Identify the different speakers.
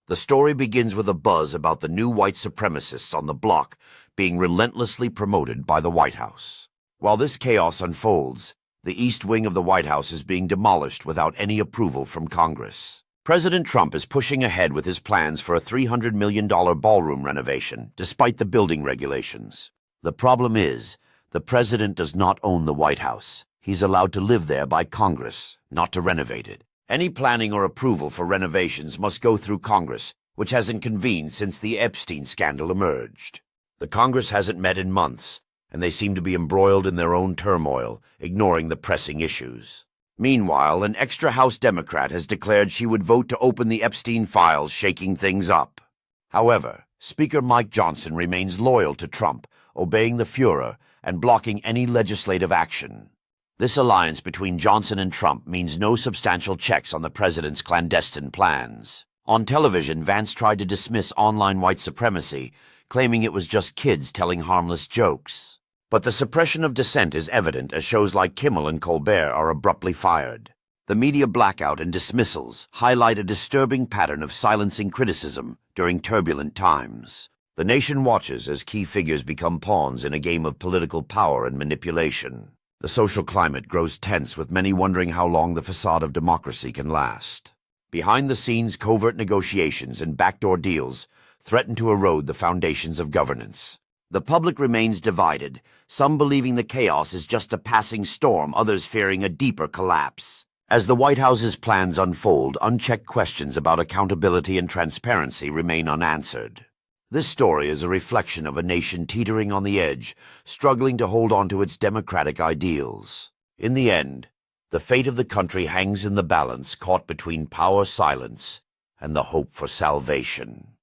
Speaker 1: The story begins with a buzz about the new white supremacists on the block being relentlessly promoted by the White House. While this chaos unfolds, the East Wing of the White House is being demolished without any approval from Congress. President Trump is pushing ahead with his plans for a $300 million ballroom renovation, despite the building regulations. The problem is, the president does not own the White House. He's allowed to live there by Congress, not to renovate it. Any planning or approval for renovations must go through Congress, which hasn't convened since the Epstein scandal emerged. The Congress hasn't met in months, and they seem to be embroiled in their own turmoil, ignoring the pressing issues. Meanwhile, an extra House Democrat has declared she would vote to open the Epstein files, shaking things up. However, Speaker Mike Johnson remains loyal to Trump, obeying the Fuhrer and blocking any legislative action. This alliance between Johnson and Trump means no substantial checks on the president's clandestine plans. On television, Vance tried to dismiss online white supremacy, claiming it was just kids telling harmless jokes. But the suppression of dissent is evident as shows like Kimmel and Colbert are abruptly fired. The media blackout and dismissals highlight a disturbing pattern of silencing criticism during turbulent times. The nation watches as key figures become pawns in a game of political power and manipulation. The social climate grows tense, with many wondering how long the facade of democracy can last. Behind the scenes, covert negotiations and backdoor deals threaten to erode the foundations of governance. The public remains divided, some believing the chaos is just a passing storm, others fearing a deeper collapse. As the White House's plans unfold, unchecked questions about accountability and transparency remain unanswered. This story is a reflection of a nation teetering on the edge, struggling to hold on to its democratic ideals. In the end, the fate of the country hangs in the balance, caught between power silence and the hope for salvation.